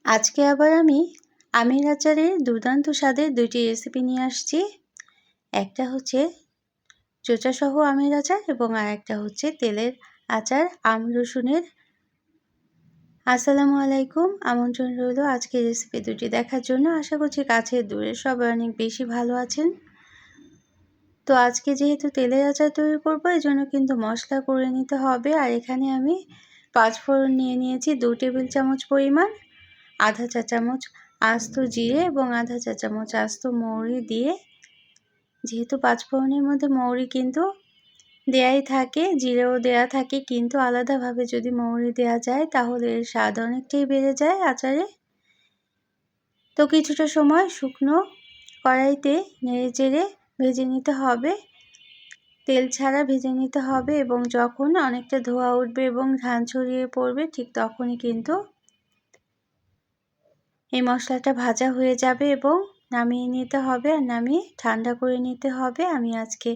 আজকে আবার আমি আমের আচারের দুর্দান্ত স্বাদের দুইটি রেসিপি নিয়ে আসছি। একটা হচ্ছে চোচাসহ আমের আচার এবং আরেকটা হচ্ছে তেলের আচার আম রসুনের। আসসালামু আলাইকুম, আমন্ত্রণ রইল আজকে রেসিপি দুটি দেখার জন্য। আশা করছি কাছে দূরে সবাই অনেক বেশি ভালো আছেন। তো আজকে যেহেতু তেলের আচার তৈরি করবো, এই জন্য কিন্তু মশলা করে নিতে হবে। আর এখানে আমি 5 ফোড়ন নিয়ে নিয়েছি 2 টেবিল চামচ পরিমাণ, আধা চা চামচ আস্ত জিরে এবং আধা চা চামচ আস্ত মৌরি দিয়ে, যেহেতু 5 ফোড়নের মধ্যে মৌরি কিন্তু দেয়াই থাকে, জিরেও দেয়া থাকে, কিন্তু আলাদাভাবে যদি মৌরি দেয়া যায় তাহলে এর স্বাদ অনেকটাই বেড়ে যায় আচারে। তো কিছুটা সময় শুকনো কড়াইতে নেড়েচেড়ে ভেজে নিতে হবে, তেল ছাড়া ভেজে নিতে হবে, এবং যখন অনেকটা ধোঁয়া উঠবে এবং ঘ্রাণ ছড়িয়ে পড়বে ঠিক তখনই কিন্তু এই মশলাটা ভাজা হয়ে যাবে এবং নামিয়ে নিতে হবে। আর নামিয়ে ঠান্ডা করে নিতে হবে। আমি আজকে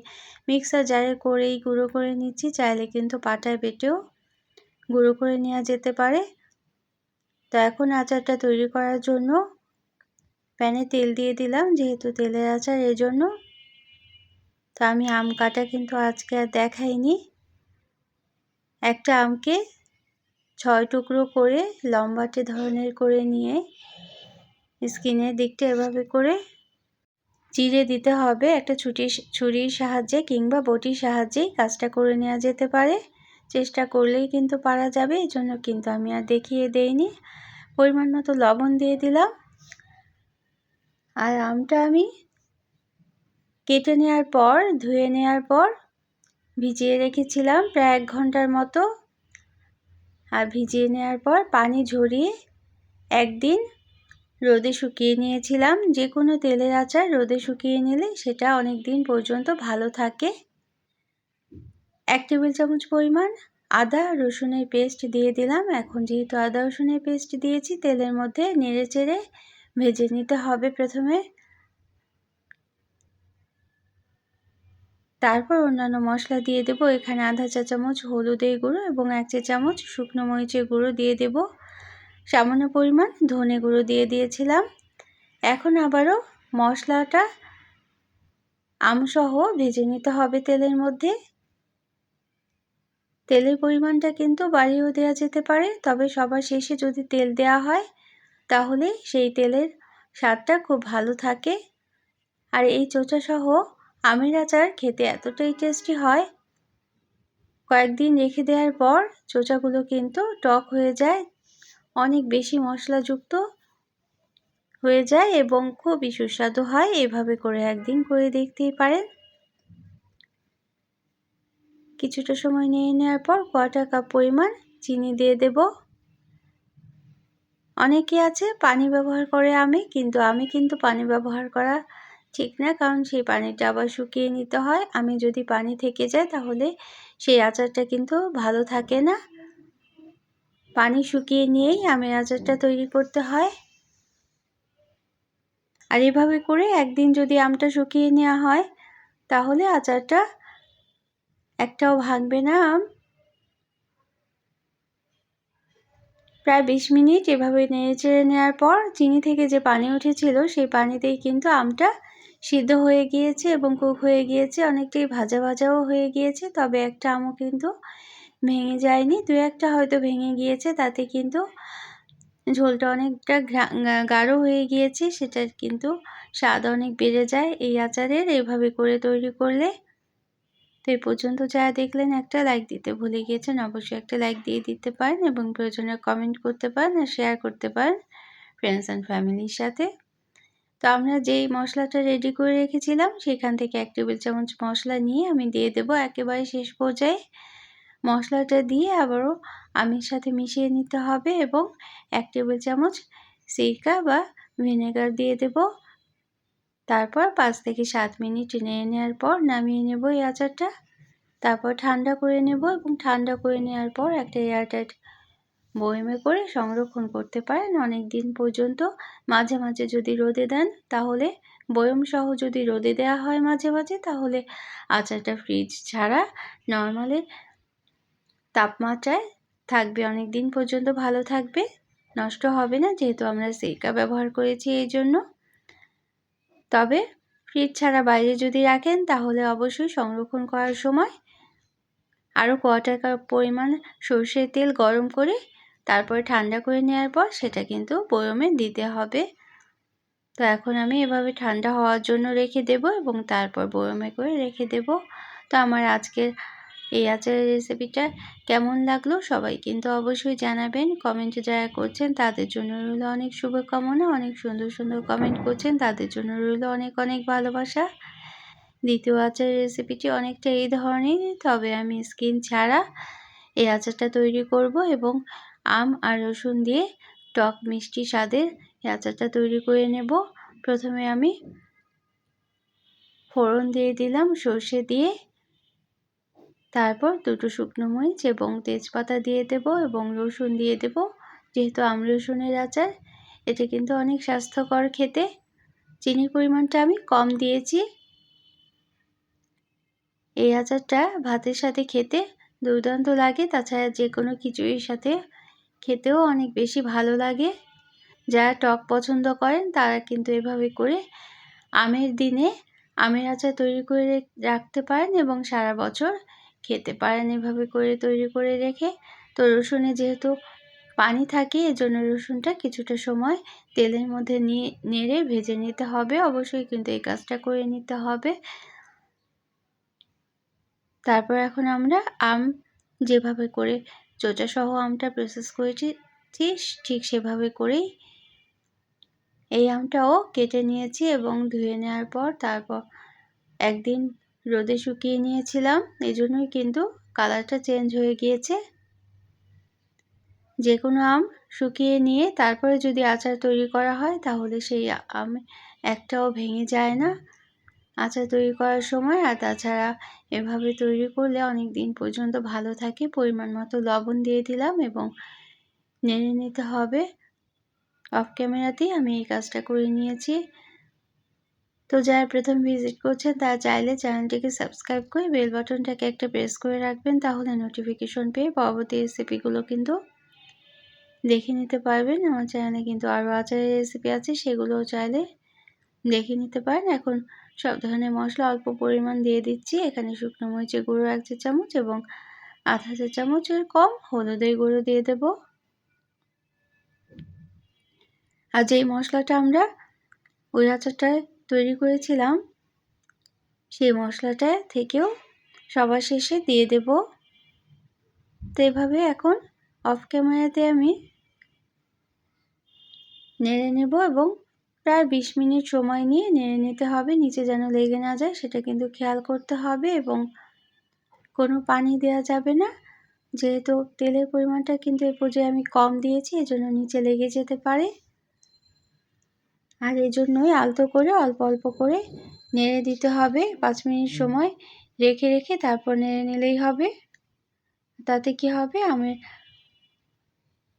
মিক্সার জারে করেই গুঁড়ো করে নিচ্ছি, চাইলে কিন্তু পাটায় বেটেও গুঁড়ো করে নেওয়া যেতে পারে। তো এখন আচারটা তৈরি করার জন্য প্যানে তেল দিয়ে দিলাম, যেহেতু তেলের আচার এর জন্য। তো আমি আম কাটা কিন্তু আজকে আর দেখাইনি। একটা আমকে 6 টুকরো করে লম্বাটে ধরনের করে নিয়ে স্কিনের দিকটা এভাবে করে চিড়ে দিতে হবে। একটা ছুরির সাহায্যে কিংবা বটির সাহায্যেই কাজটা করে নেওয়া যেতে পারে, চেষ্টা করলেই কিন্তু পারা যাবে। এই জন্য কিন্তু আমি আর দেখিয়ে দেইনি। পরিমাণ মতো লবণ দিয়ে দিলাম। আর আমটা আমি কেটে নেওয়ার পর ধুয়ে নেওয়ার পর ভিজিয়ে রেখেছিলাম প্রায় 1 ঘন্টার মতো। আর ভিজিয়ে নেওয়ার পর পানি ঝরিয়ে একদিন রোদে শুকিয়ে নিয়েছিলাম। যে কোনো তেলের আচার রোদে শুকিয়ে নিলে সেটা অনেক দিন পর্যন্ত ভালো থাকে। 1 টেবিল চামচ পরিমাণ আদা রসুনের পেস্ট দিয়ে দিলাম। এখন যেহেতু আদা রসুনের পেস্ট দিয়েছি, তেলের মধ্যে নেড়েচেড়ে ভেজে নিতে হবে প্রথমে। তারপর অন্যান্য মশলা দিয়ে দেব। এখানে আধা চা চামচ হলুদের গুঁড়ো এবং 1 চা চামচ শুকনো মরিচের গুঁড়ো দিয়ে দেব। সামান্য পরিমাণ ধনে গুঁড়ো দিয়ে দিয়েছিলাম। এখন আবারও মশলাটা আমসহ ভেজে নিতে হবে তেলের মধ্যে। তেলের পরিমাণটা কিন্তু বাড়িয়েও দেওয়া যেতে পারে, তবে সবার শেষে যদি তেল দেওয়া হয় তাহলে সেই তেলের স্বাদটা খুব ভালো থাকে। আর এই চোচাসহ আমের আচার খেতে এতটাই টেস্টি হয়, কয়েকদিন রেখে দেওয়ার পর চোচাগুলো কিন্তু টক হয়ে যায়, অনেক বেশি মশলাযুক্ত হয়ে যায় এবং খুবই সুস্বাদু হয়। এভাবে করে একদিন করে দেখতেই পারেন। কিছুটা সময় নিয়ে নেওয়ার পর 1/4 কাপ পরিমাণ চিনি দিয়ে দেব। অনেকে আছে পানি ব্যবহার করে কিন্তু আমি পানি ব্যবহার করা ঠিক না, কারণ সেই পানিটা আবার শুকিয়ে নিতে হয়। আমি যদি পানি থেকে যায় তাহলে সেই আচারটা কিন্তু ভালো থাকে না। পানি শুকিয়ে নিয়েই আমের আচারটা তৈরি করতে হয়। আর এভাবে করে একদিন যদি আমটা শুকিয়ে নেওয়া হয় তাহলে আচারটা একটাও ভাঙবে না। আম প্রায় 20 মিনিট এভাবে নেড়েচেড়ে নেওয়ার পর চিনি থেকে যে পানি উঠেছিল সেই পানিতেই কিন্তু আমটা সিদ্ধ হয়ে গিয়েছে এবং কুক হয়ে গিয়েছে, অনেকটাই ভাজা ভাজাও হয়ে গিয়েছে। তবে একটা আমও কিন্তু ভেঙে যায়নি, 2-1টা হয়তো ভেঙে গিয়েছে, তাতে কিন্তু ঝোলটা অনেকটা গাঢ় হয়ে গিয়েছে, সেটার কিন্তু স্বাদ অনেক বেড়ে যায় এই আচারের এইভাবে করে তৈরি করলে। তো এই পর্যন্ত যারা দেখলেন একটা লাইক দিতে ভুলে গিয়েছেন, অবশ্যই একটা লাইক দিয়ে দিতে পারেন এবং প্রয়োজনে কমেন্ট করতে পারেন আর শেয়ার করতে পারেন ফ্রেন্ডস অ্যান্ড ফ্যামিলির সাথে। তো আমরা যেই মশলাটা রেডি করে রেখেছিলাম সেখান থেকে 1 টেবিল চামচ মশলা নিয়ে আমি দিয়ে দেব একেবারে শেষ পর্যায়ে। মশলাটা দিয়ে আবারও আমের সাথে মিশিয়ে নিতে হবে এবং 1 টেবিল চামচ সিরকা বা ভিনেগার দিয়ে দেব। তারপর 5 থেকে 7 মিনিট নেড়ে নেওয়ার পর নামিয়ে নেব এই আচারটা। তারপর ঠান্ডা করে নেব এবং ঠান্ডা করে নেওয়ার পর একটা এয়ারটাইট বয়মে করে সংরক্ষণ করতে পারেন অনেক দিন পর্যন্ত। মাঝে মাঝে যদি রোদে দেন, তাহলে বয়ম সহ যদি রোদে দেওয়া হয় মাঝে মাঝে, তাহলে আচারটা ফ্রিজ ছাড়া নর্মালি তাপমাত্রায় থাকবে, অনেক দিন পর্যন্ত ভালো থাকবে। নষ্ট হবে না, যেহেতু আমরা সিরকা ব্যবহার করেছি এই জন্য। তবে ফ্রিজ ছাড়া বাইরে যদি রাখেন তাহলে অবশ্যই সংরক্ষণ করার সময় আরও কোয়ার্টার কাপ পরিমাণ সরষের তেল গরম করে তারপরে ঠান্ডা করে নেওয়ার পর সেটা কিন্তু বয়মে দিতে হবে। তো এখন আমি এভাবে ঠান্ডা হওয়ার জন্য রেখে দেব এবং তারপর বয়মে করে রেখে দেব। তো আমার আজকের এই আচারের রেসিপিটা কেমন লাগলো সবাই কিন্তু অবশ্যই জানাবেন। কমেন্টে যারা করছেন তাদের জন্য রইল অনেক শুভকামনা, অনেক সুন্দর সুন্দর কমেন্ট করছেন তাদের জন্য রইল অনেক অনেক ভালোবাসা। দ্বিতীয় আচারের রেসিপিটি অনেকটা এই ধরনের, তবে আমি স্কিন ছাড়া এই আচারটা তৈরি করব এবং আম আর রসুন দিয়ে টক মিষ্টি স্বাদের এই আচারটা তৈরি করে নেব। প্রথমে আমি ফোড়ন দিয়ে দিলাম সর্ষে দিয়ে, তারপর দুটো শুকনো মরিচ এবং তেজপাতা দিয়ে দেব এবং রসুন দিয়ে দেব। যেহেতু আম রসুনের আচার, এটা কিন্তু অনেক স্বাস্থ্যকর খেতে। চিনির পরিমাণটা আমি কম দিয়েছি। এই আচারটা ভাতের সাথে খেতে দুর্দান্ত লাগে, তাছাড়া যে কোনো খিচুড়ির সাথে খেতেও অনেক বেশি ভালো লাগে। যারা টক পছন্দ করেন তারা কিন্তু এভাবে করে আমের দিনে আমের আচার তৈরি করে রাখতে পারেন এবং সারা বছর খেতে পারেন এভাবে করে তৈরি করে রেখে। তো রসুনে যেহেতু পানি থাকে এজন্য রসুনটা কিছুটা সময় তেলের মধ্যে নেড়ে ভেজে নিতে হবে। অবশ্যই কিন্তু এই কাজটা করে নিতে হবে। তারপর এখন আমরা আম যেভাবে করে চোচাসহ আমটা প্রসেস করেছি ঠিক সেভাবে করেই এই আমটাও কেটে নিয়েছি এবং ধুয়ে নেওয়ার পর তারপর একদিন রোদে শুকিয়ে নিয়েছিলাম, এই জন্যই কিন্তু কালারটা চেঞ্জ হয়ে গিয়েছে। যে কোনো আম শুকিয়ে নিয়ে তারপরে যদি আচার তৈরি করা হয় তাহলে সেই আম একটাও ভেঙে যায় না আচার তৈরি করার সময়। আর তাছাড়া এভাবে তৈরি করলে অনেক দিন পর্যন্ত ভালো থাকে। পরিমাণ মতো লবণ দিয়ে দিলাম এবং নেড়ে নিতে হবে। অফ ক্যামেরাতেই আমি এই কাজটা করে নিয়েছি। তো যারা প্রথম ভিজিট করছেন তারা চাইলে চ্যানেলটিকে সাবস্ক্রাইব করে বেল বাটনটাকে একটা প্রেস করে রাখবেন, তাহলে নোটিফিকেশন পেয়ে পরবর্তী রেসিপিগুলো কিন্তু দেখে নিতে পারবেন। আমার চ্যানেলে কিন্তু আরও আচারের রেসিপি আছে, সেগুলোও চাইলে দেখে নিতে পারেন। এখন সব ধরনের মশলা অল্প পরিমাণ দিয়ে দিচ্ছি। এখানে শুকনো মরিচের গুঁড়ো 1 চা চামচ এবং আধা চা চামচের কম হলুদের গুঁড়ো দিয়ে দেব। আর যেই মশলাটা আমরা ওই আচারটায় তৈরি করেছিলাম সেই মশলাটা থেকেও সবার শেষে দিয়ে দেব। তো এভাবে এখন অফ ক্যামেরাতে আমি নেড়ে নেব এবং প্রায় 20 মিনিট সময় নিয়ে নেড়ে নিতে হবে। নিচে যেন লেগে না যায় সেটা কিন্তু খেয়াল করতে হবে এবং কোনো পানি দেওয়া যাবে না, যেহেতু তেলের পরিমাণটা কিন্তু এ পর্যায়ে আমি কম দিয়েছি, এজন্য নিচে লেগে যেতে পারে। আর এজন্যই আলতো করে অল্প অল্প করে নেড়ে দিতে হবে। 5 মিনিট সময় রেখে রেখে তারপর নেড়ে নিলেই হবে। তাতে কি হবে,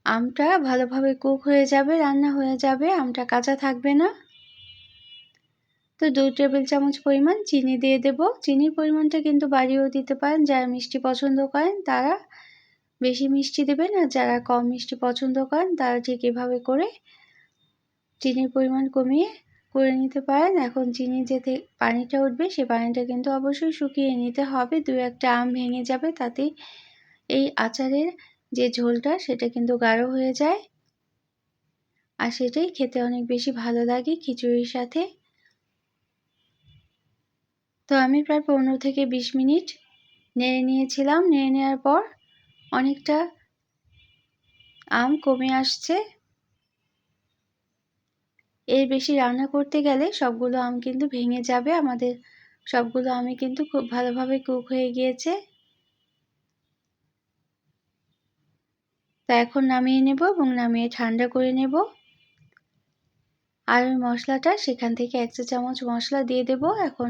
আমটা ভালোভাবে কুক হয়ে যাবে, রান্না হয়ে যাবে, আমটা কাঁচা থাকবে না। তো 2 টেবিল চামচ পরিমাণ চিনি দিয়ে দেব। চিনির পরিমাণটা কিন্তু বাড়িয়েও দিতে পারেন। যারা মিষ্টি পছন্দ করেন তারা বেশি মিষ্টি দেবেন, আর যারা কম মিষ্টি পছন্দ করেন তারা ঠিক এভাবে করে চিনির পরিমাণ কমিয়ে করে নিতে পারেন। এখন চিনি যে পানিটা উঠবে সেই পানিটা কিন্তু অবশ্যই শুকিয়ে নিতে হবে। 2-1টা আম ভেঙে যাবে, তাতেই এই আচারের যে ঝোলটা সেটা কিন্তু গাঢ় হয়ে যায় আর সেটাই খেতে অনেক বেশি ভালো লাগে খিচুড়ির সাথে। তো আমি প্রায় 15 থেকে 20 মিনিট নেড়ে নিয়েছিলাম। নেড়ে নেওয়ার পর অনেকটা আম কমে আসছে। এর বেশি রান্না করতে গেলে সবগুলো আম কিন্তু ভেঙে যাবে। আমাদের সবগুলো আমই কিন্তু খুব ভালোভাবে কুক হয়ে গিয়েছে। তো এখন নামিয়ে নেব এবং নামিয়ে ঠান্ডা করে নেব। আর ওই মশলাটা সেখান থেকে 1 চা চামচ মশলা দিয়ে দেব। এখন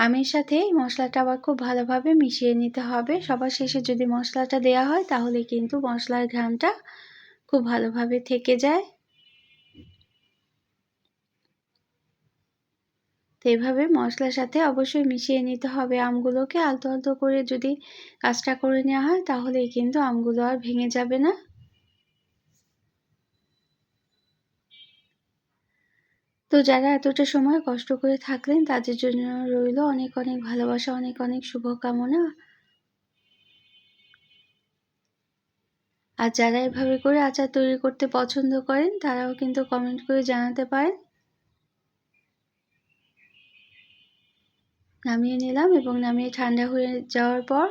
আমের সাথে এই মশলাটা আবার খুব ভালোভাবে মিশিয়ে নিতে হবে। সবার শেষে যদি মশলাটা দেওয়া হয় তাহলে কিন্তু মশলার ঘ্রাণটা খুব ভালোভাবে থেকে যায়। তো এভাবে মশলার সাথে অবশ্যই মিশিয়ে নিতে হবে আমগুলোকে। আলতো আলতো করে যদি কাজটা করে নেওয়া হয় তাহলেই কিন্তু আমগুলো আর ভেঙে যাবে না। তো যারা এতটা সময় কষ্ট করে থাকলেন তাদের জন্য রইল অনেক অনেক ভালোবাসা, অনেক অনেক শুভকামনা। আর যারা এভাবে করে আচার তৈরি করতে পছন্দ করেন তারাও কিন্তু কমেন্ট করে জানাতে পারেন। নামিয়ে নিলাম এবং নামিয়ে ঠান্ডা হয়ে যাওয়ার পর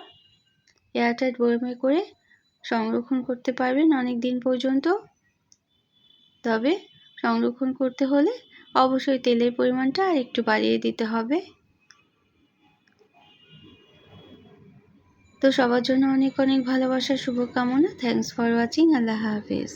এয়ারটাইট বয়মে করে সংরক্ষণ করতে পারবেন অনেক দিন পর্যন্ত। তবে সংরক্ষণ করতে হলে অবশ্যই তেলের পরিমাণটা আর একটু বাড়িয়ে দিতে হবে। তো সবার জন্য অনেক অনেক ভালোবাসার শুভকামনা। Thanks for watching. আল্লাহ হাফেজ।